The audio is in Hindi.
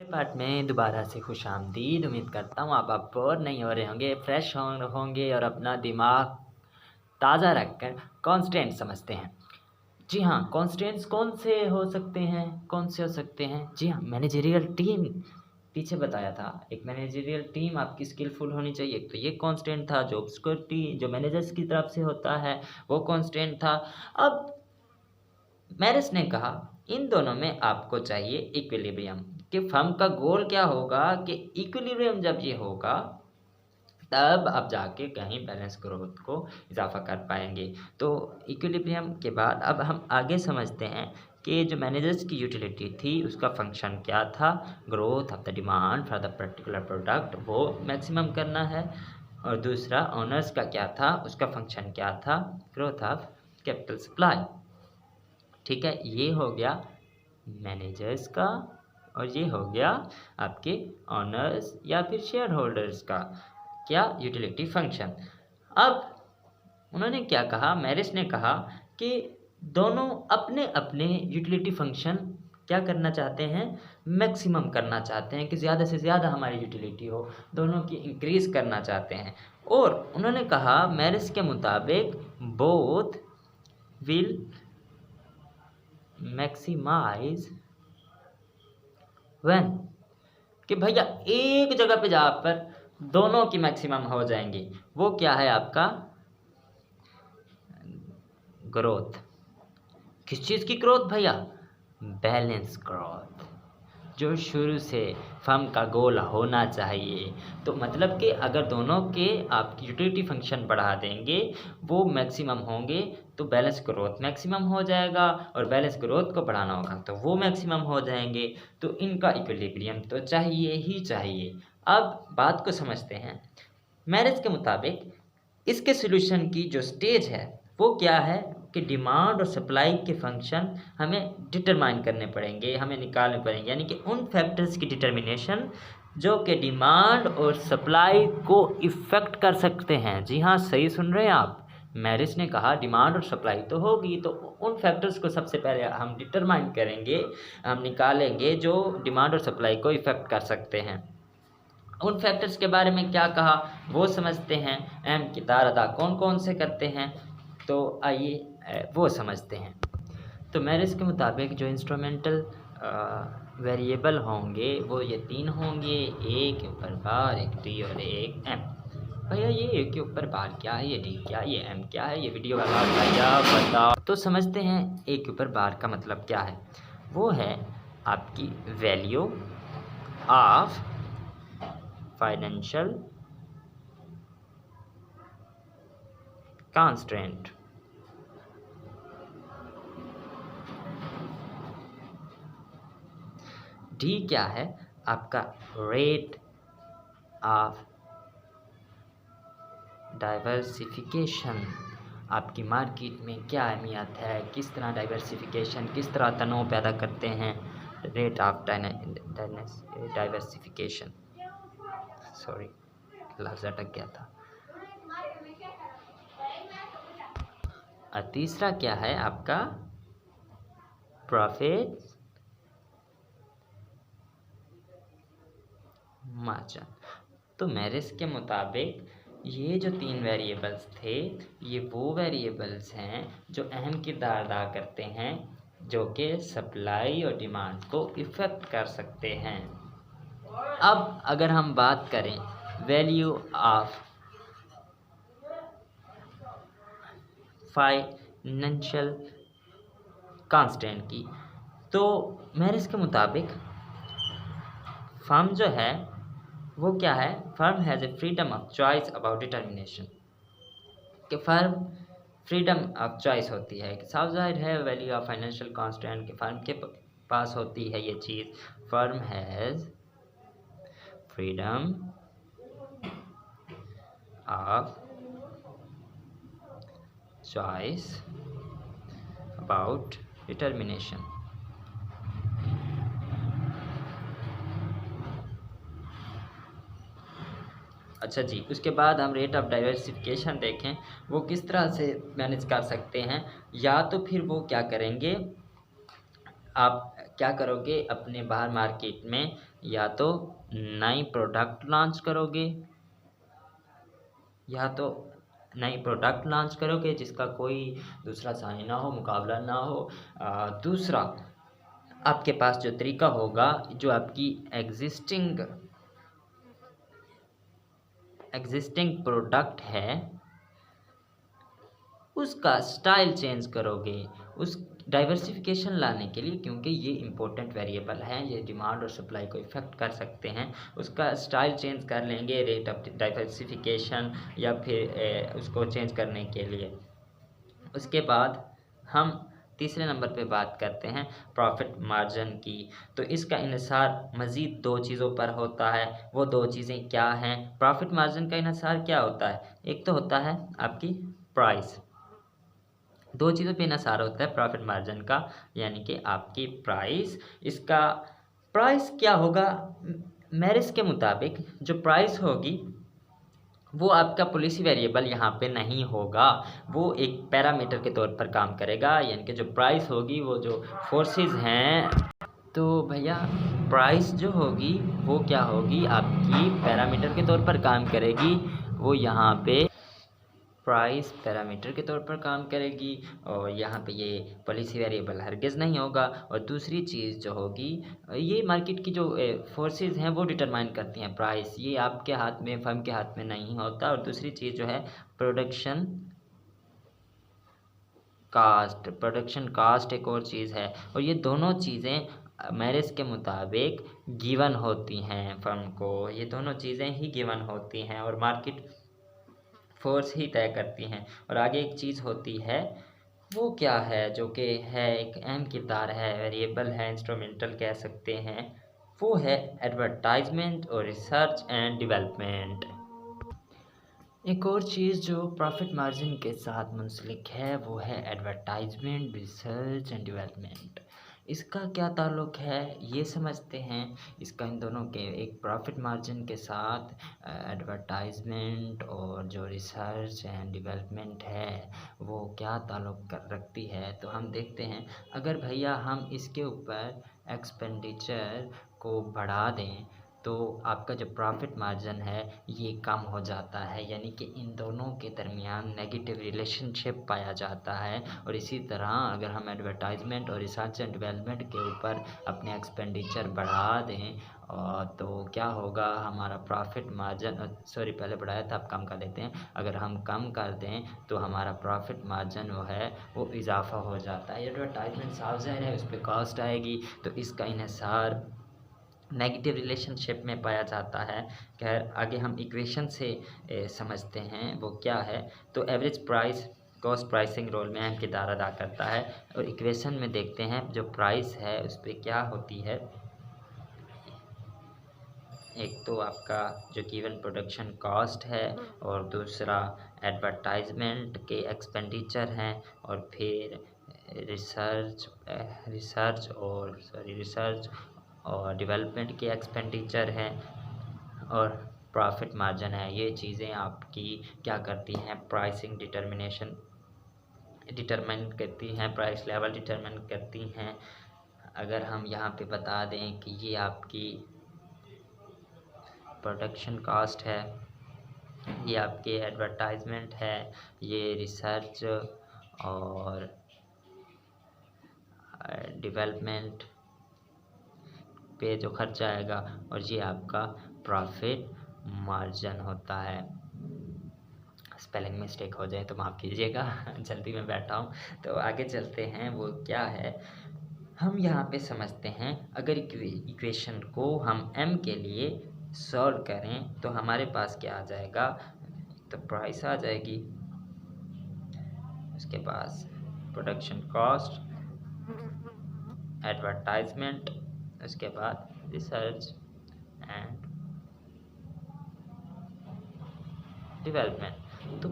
पार्ट में दोबारा से खुशामदीद। उम्मीद करता हूँ आप बोर नहीं हो रहे होंगे, फ्रेश होंगे और अपना दिमाग ताज़ा रखकर कॉन्स्टेंट समझते हैं। जी हाँ, कॉन्स्टेंट्स कौन से हो सकते हैं? जी हाँ, मैनेजरियल टीम। पीछे बताया था एक मैनेजरियल टीम आपकी स्किलफुल होनी चाहिए, तो ये कॉन्स्टेंट था। जॉब सिक्योरिटी जो मैनेजर्स की तरफ से होता है वो कॉन्स्टेंट था। अब मैरिस ने कहा इन दोनों में आपको चाहिए इक्विलिब्रियम, कि फर्म का गोल क्या होगा कि इक्विलिब्रियम जब ये होगा तब आप जाके कहीं बैलेंस ग्रोथ को इजाफा कर पाएंगे। तो इक्विलिब्रियम के बाद अब हम आगे समझते हैं कि जो मैनेजर्स की यूटिलिटी थी उसका फंक्शन क्या था। Growth of the demand for the particular product वो मैक्सिमम करना है, और दूसरा ओनर्स का क्या था, उसका फंक्शन क्या था, ग्रोथ ऑफ कैपिटल सप्लाई। ठीक है, ये हो गया मैनेजर्स का और ये हो गया आपके ऑनर्स या फिर शेयर होल्डर्स का क्या यूटिलिटी फंक्शन। अब उन्होंने क्या कहा, मैरिस ने कहा कि दोनों अपने अपने यूटिलिटी फंक्शन क्या करना चाहते हैं, मैक्सिमम करना चाहते हैं, कि ज़्यादा से ज़्यादा हमारी यूटिलिटी हो, दोनों की इंक्रीज़ करना चाहते हैं। और उन्होंने कहा मैरिस के मुताबिक बोथ विल मैक्सिमाइज व्हेन, कि भैया एक जगह पे जहाँ पर दोनों की मैक्सिमम हो जाएंगी वो क्या है आपका ग्रोथ। किस चीज़ की ग्रोथ भैया, बैलेंस ग्रोथ, जो शुरू से फर्म का गोल होना चाहिए। तो मतलब कि अगर दोनों के आप यूटिलिटी फंक्शन बढ़ा देंगे वो मैक्सिमम होंगे तो बैलेंस ग्रोथ मैक्सिमम हो जाएगा, और बैलेंस ग्रोथ को बढ़ाना होगा तो वो मैक्सिमम हो जाएंगे। तो इनका इक्विलिब्रियम तो चाहिए ही चाहिए। अब बात को समझते हैं। मैरिज के मुताबिक इसके सॉल्यूशन की जो स्टेज है वो क्या है कि डिमांड और सप्लाई के फंक्शन हमें डिटरमाइन करने पड़ेंगे, हमें निकालने पड़ेंगे, यानी कि उन फैक्टर्स की डिटर्मिनेशन जो कि डिमांड और सप्लाई को इफ़ेक्ट कर सकते हैं। जी हाँ, सही सुन रहे हैं आप। मैरिस ने कहा डिमांड और सप्लाई तो होगी, तो उन फैक्टर्स को सबसे पहले हम डिटरमाइन करेंगे, हम निकालेंगे जो डिमांड और सप्लाई को इफ़ेक्ट कर सकते हैं। उन फैक्टर्स के बारे में क्या कहा वो समझते हैं। अहम किरदार अदा कौन कौन से करते हैं, तो आइए वो समझते हैं। तो मैरिस के मुताबिक जो इंस्ट्रूमेंटल वेरिएबल होंगे वो ये तीन होंगे, ए के ऊपर बार, एक डी और एक एम। भैया ये ए के ऊपर बार क्या है, ये डी क्या है, ये एम क्या है, ये वीडियो वाला भैया बताओ। तो समझते हैं ए के ऊपर बार का मतलब क्या है। वो है आपकी value of financial constant. D क्या है, आपका रेट ऑफ डाइवर्सिफिकेशन। आपकी मार्केट में क्या अहमियत है, किस तरह डाइवर्सिफिकेशन, किस तरह तनाव पैदा करते हैं। रेट ऑफ डाइवर्सिफिकेशन, सॉरी लफ्ज़ अटक गया था। और तीसरा क्या है आपका प्रॉफिट मार्जिन। तो मैरिस के मुताबिक ये जो तीन वेरिएबल्स थे ये वो वेरिएबल्स हैं जो अहम किरदार अदा करते हैं, जो कि सप्लाई और डिमांड को इफ़ेक्ट कर सकते हैं। अब अगर हम बात करें वैल्यू ऑफ फाइनेंशियल कांस्टेंट की, तो मैरिस के मुताबिक फर्म जो है वो क्या है, firm has a freedom of choice about determination, कि फर्म फ्रीडम ऑफ चॉइस होती है। कि साफ जाहिर है वैल्यू ऑफ फाइनेंशियल कांस्टेंट के फर्म के पास होती है ये चीज़। Firm has freedom of choice about determination. अच्छा जी, उसके बाद हम रेट ऑफ डाइवर्सिफिकेशन देखें वो किस तरह से मैनेज कर सकते हैं। या तो फिर वो क्या करेंगे, आप क्या करोगे अपने बाहर मार्केट में या तो नई प्रोडक्ट लॉन्च करोगे, या तो नई प्रोडक्ट लॉन्च करोगे जिसका कोई दूसरा सानी ना हो, मुकाबला ना हो। दूसरा, आपके पास जो तरीका होगा, जो आपकी एग्जिस्टिंग प्रोडक्ट है उसका स्टाइल चेंज करोगे, उस डाइवर्सिफिकेशन लाने के लिए, क्योंकि ये इंपॉर्टेंट वेरिएबल हैं, ये डिमांड और सप्लाई को इफ़ेक्ट कर सकते हैं। उसका स्टाइल चेंज कर लेंगे रेट ऑफ डाइवर्सिफिकेशन, या फिर उसको चेंज करने के लिए। उसके बाद हम तीसरे नंबर पे बात करते हैं प्रॉफिट मार्जिन की। तो इसका इन्हिसार मज़ीद 2 चीज़ों पर होता है। वो 2 चीज़ें क्या हैं? प्रॉफिट मार्जिन का इन्हिसार क्या होता है? एक तो होता है आपकी प्राइस। 2 चीज़ों पे इन्हिसार होता है प्रॉफिट मार्जिन का, यानी कि आपकी प्राइस। इसका प्राइस क्या होगा? मेरिस के मुताबिक जो प्राइस होगी वो आपका पॉलिसी वेरिएबल यहाँ पे नहीं होगा, वो एक पैरामीटर के तौर पर काम करेगा। यानी कि जो प्राइस होगी वो जो फोर्सेस हैं, तो भैया प्राइस जो होगी वो क्या होगी? आपकी पैरामीटर के तौर पर काम करेगी। वो यहाँ पे प्राइस पैरामीटर के तौर पर काम करेगी, और यहाँ पे ये पॉलिसी वेरिएबल हरगिज़ नहीं होगा। और दूसरी चीज़ जो होगी, ये मार्केट की जो फोर्सेस हैं वो डिटरमाइन करती हैं प्राइस, ये आपके हाथ में, फर्म के हाथ में नहीं होता। और दूसरी चीज़ जो है प्रोडक्शन कास्ट एक और चीज़ है, और ये दोनों चीज़ें मेरिस के मुताबिक गिवन होती हैं फर्म को। ये दोनों चीज़ें ही गिवन होती हैं और मार्केट फोर्स ही तय करती हैं। और आगे एक चीज़ होती है, वो क्या है, जो कि है एक अहम किरदार है, वेरिएबल है, इंस्ट्रूमेंटल कह सकते हैं, वो है एडवर्टाइजमेंट और रिसर्च एंड डेवलपमेंट। एक और चीज़ जो प्रॉफिट मार्जिन के साथ मुंसलिक है वो है एडवर्टाइजमेंट, रिसर्च एंड डेवलपमेंट। इसका क्या ताल्लुक़ है ये समझते हैं। इसका इन दोनों के एक प्रॉफिट मार्जिन के साथ एडवर्टाइजमेंट और जो रिसर्च एंड डेवलपमेंट है वो क्या ताल्लुक़ रखती है, तो हम देखते हैं। अगर भैया हम इसके ऊपर एक्सपेंडिचर को बढ़ा दें तो आपका जो प्रॉफिट मार्जिन है ये कम हो जाता है, यानी कि इन दोनों के दरमियान नेगेटिव रिलेशनशिप पाया जाता है। और इसी तरह अगर हम एडवर्टाइजमेंट और रिसर्च एंड डेवलपमेंट के ऊपर अपने एक्सपेंडिचर बढ़ा दें तो क्या होगा, हमारा प्रॉफिट मार्जिन पहले बढ़ाया था, अब कम कर देते हैं। अगर हम कम कर दें तो हमारा प्रॉफिट मार्जिन वो है वो इजाफा हो जाता है। एडवर्टाइजमेंट साफ ज़ाहिर है उस पर कॉस्ट आएगी, तो इसका इन्हिसार नेगेटिव रिलेशनशिप में पाया जाता है। खैर आगे हम इक्वेशन से समझते हैं वो क्या है। तो average price cost pricing role में अहम किरदार अदा करता है। और इक्वेशन में देखते हैं जो प्राइस है उस पर क्या होती है। एक तो आपका जो गिवन प्रोडक्शन कॉस्ट है, और दूसरा एडवर्टाइजमेंट के एक्सपेंडिचर हैं, और फिर रिसर्च और डेवलपमेंट के एक्सपेंडिचर हैं, और प्रॉफिट मार्जिन है। ये चीज़ें आपकी क्या करती हैं, प्राइसिंग डिटरमाइन करती हैं, प्राइस लेवल डिटरमाइन करती हैं। अगर हम यहाँ पे बता दें कि ये आपकी प्रोडक्शन कॉस्ट है, ये आपके एडवर्टाइजमेंट है, ये रिसर्च और डेवलपमेंट पे जो खर्चा आएगा, और ये आपका प्रॉफिट मार्जिन होता है। स्पेलिंग मिस्टेक हो जाए तो माफ़ कीजिएगा, जल्दी में बैठा हूँ। तो आगे चलते हैं, वो क्या है हम यहाँ पे समझते हैं। अगर इक्वेशन को हम m के लिए सॉल्व करें तो हमारे पास क्या आ जाएगा, तो प्राइस आ जाएगी, उसके पास प्रोडक्शन कॉस्ट, एडवर्टाइजमेंट, उसके बाद रिसर्च एंड डेवलपमेंट। तो